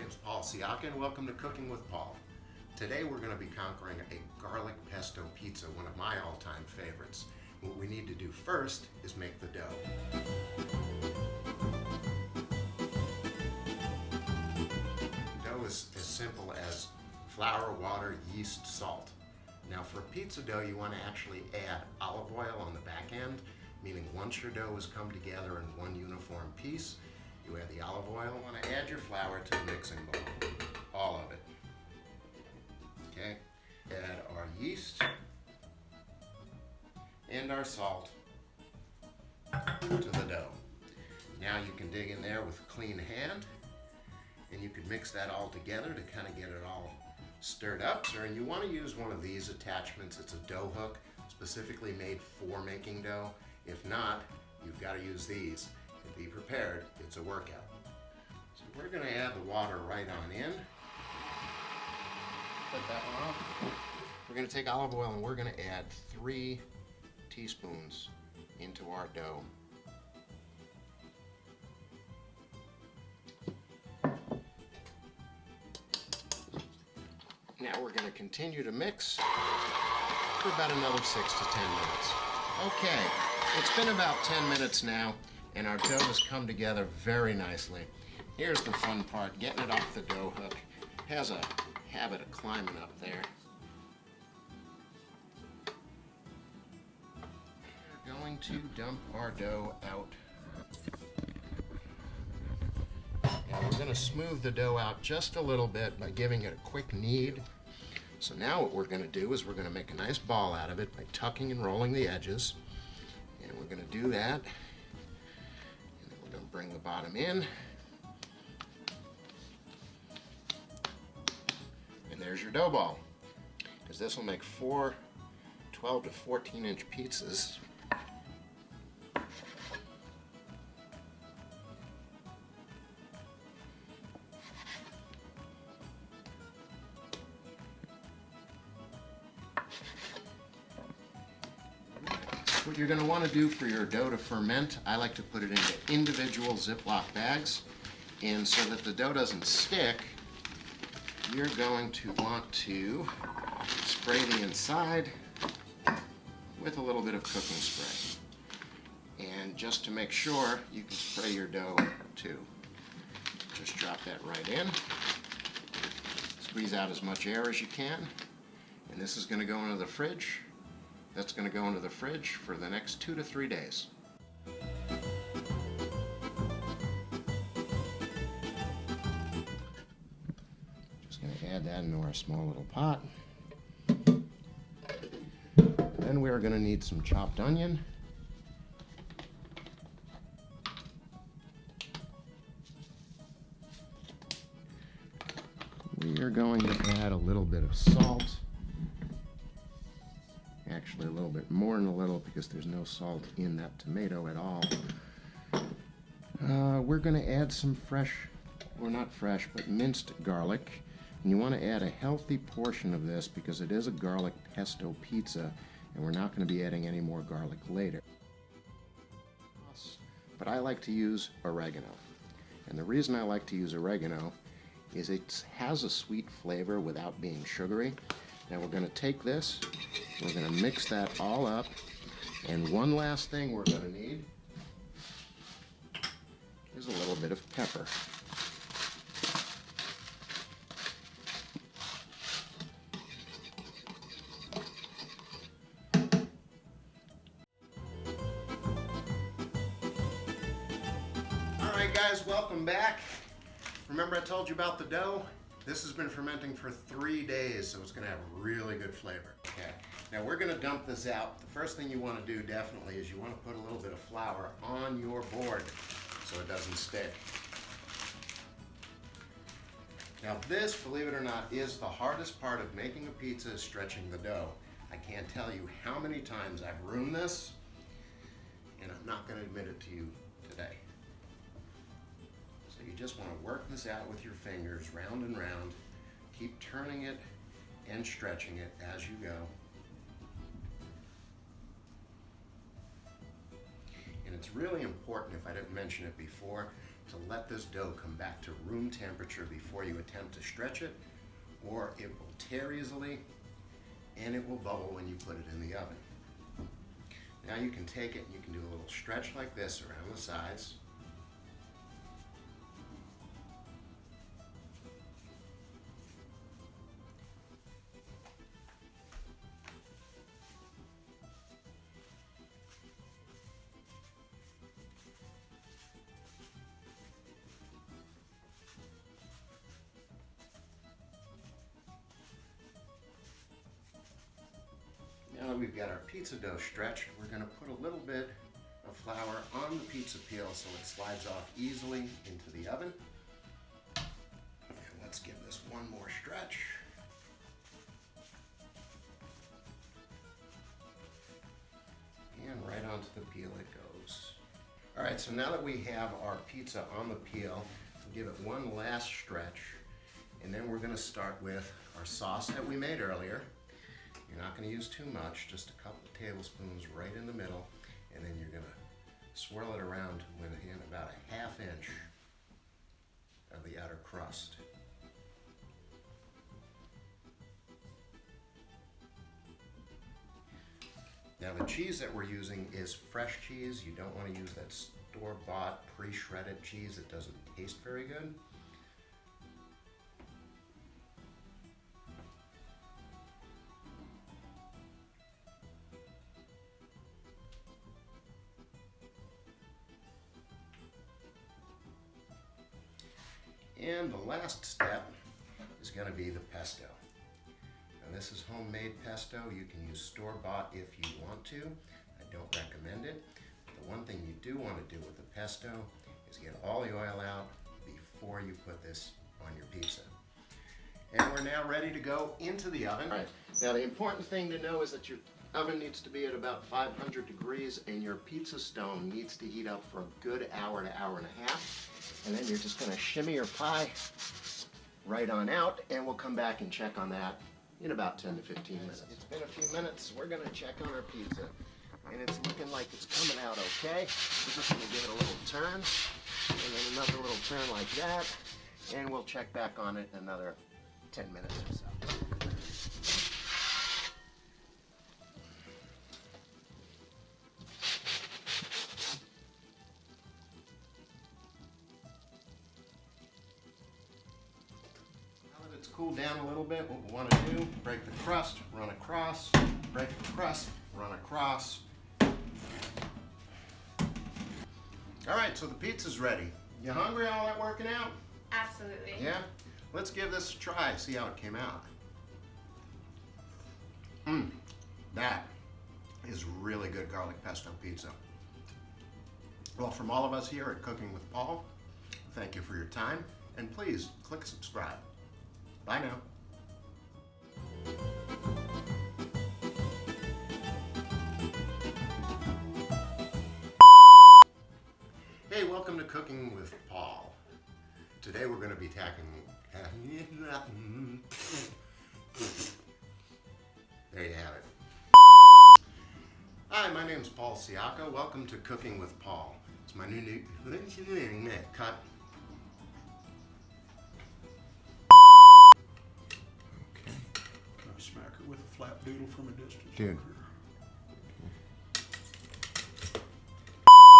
name's Paul Siaka and welcome to Cooking with Paul. Today we're going to be conquering a garlic pesto pizza, one of my all-time favorites. What we need to do first is make the dough. Dough is as simple as flour, water, yeast, salt. Now for a pizza dough you want to actually add olive oil on the back end, meaning once your dough has come together in one uniform piece, you add the olive oil. You want to add your flour to the mixing bowl, all of it. Okay, add our yeast and our salt to the dough. Now you can dig in there with a clean hand and you can mix that all together to kind of get it all stirred up. And you want to use one of these attachments. It's a dough hook specifically made for making dough. If not, you've got to use these. And be prepared, it's a workout. So we're going to add the water right on in. Put that one off. We're going to take olive oil and we're going to add 3 teaspoons into our dough. Now we're going to continue to mix for about another 6 to 10 minutes. Okay, it's been about 10 minutes now and our dough has come together very nicely. Here's the fun part, getting it off the dough hook. It has a habit of climbing up there. We're going to dump our dough out. And we're going to smooth the dough out just a little bit by giving it a quick knead. So now what we're going to do is we're going to make a nice ball out of it by tucking and rolling the edges. And we're going to do that. And then we're going to bring the bottom in. And there's your dough ball. Because this will make 4 12 to 14 inch pizzas. What you're going to want to do for your dough to ferment, I like to put it into individual Ziploc bags. And so that the dough doesn't stick, you're going to want to spray the inside with a little bit of cooking spray. And just to make sure, you can spray your dough too. Just drop that right in. Squeeze out as much air as you can. And this is going to go into the fridge. That's going to go into the fridge for the next 2 to 3 days. Just going to add that into our small little pot. Then we're going to need some chopped onion. We are going to add a little bit of salt. Actually a little bit more than a little because there's no salt in that tomato at all. We're going to add some fresh, or not fresh, but minced garlic. And you want to add a healthy portion of this because it is a garlic pesto pizza and we're not going to be adding any more garlic later. But I like to use oregano. And the reason I like to use oregano is it has a sweet flavor without being sugary. Now we're going to take this, we're going to mix that all up, and one last thing we're going to need is a little bit of pepper. Alright guys, welcome back. Remember I told you about the dough? This has been fermenting for 3 days, so it's going to have really good flavor. Okay, now we're going to dump this out. The first thing you want to do definitely is you want to put a little bit of flour on your board so it doesn't stick. Now this, believe it or not, is the hardest part of making a pizza, is stretching the dough. I can't tell you how many times I've ruined this, and I'm not going to admit it to you today. You just want to work this out with your fingers, round and round. Keep turning it and stretching it as you go. And it's really important, if I didn't mention it before, to let this dough come back to room temperature before you attempt to stretch it, or it will tear easily and it will bubble when you put it in the oven. Now you can take it and you can do a little stretch like this around the sides. Now that we've got our pizza dough stretched, we're going to put a little bit of flour on the pizza peel so it slides off easily into the oven. And let's give this one more stretch. And right onto the peel it goes. All right, so now that we have our pizza on the peel, we'll give it one last stretch. And then we're going to start with our sauce that we made earlier. You're not going to use too much, just a couple of tablespoons right in the middle, and then you're going to swirl it around within about a ½ inch of the outer crust. Now the cheese that we're using is fresh cheese. You don't want to use that store-bought pre-shredded cheese. It doesn't taste very good. And the last step is going to be the pesto. Now this is homemade pesto. You can use store-bought if you want to. I don't recommend it. The one thing you do want to do with the pesto is get all the oil out before you put this on your pizza. And we're now ready to go into the oven. All right. Now the important thing to know is that your oven needs to be at about 500 degrees and your pizza stone needs to heat up for a good hour to hour and a half. And then you're just going to shimmy your pie right on out, and we'll come back and check on that in about 10 to 15 minutes. It's been a few minutes. We're going to check on our pizza, and it's looking like it's coming out okay. We're just going to give it a little turn, and then another little turn like that, and we'll check back on it in another 10 minutes or so. Cool down a little bit. What we want to do, break the crust, run across, break the crust, run across. All right, so the pizza's ready. You hungry, all that working out? Absolutely. Yeah? Let's give this a try, see how it came out. That is really good garlic pesto pizza. Well, from all of us here at Cooking with Paul, thank you for your time, and please click subscribe. Bye now. Hey, welcome to Cooking with Paul. Today we're going to be tackling... There you have it. Hi, my name is Paul Siaka. Welcome to Cooking with Paul. It's my new cut. Smack her with a flap doodle from a distance. Dude,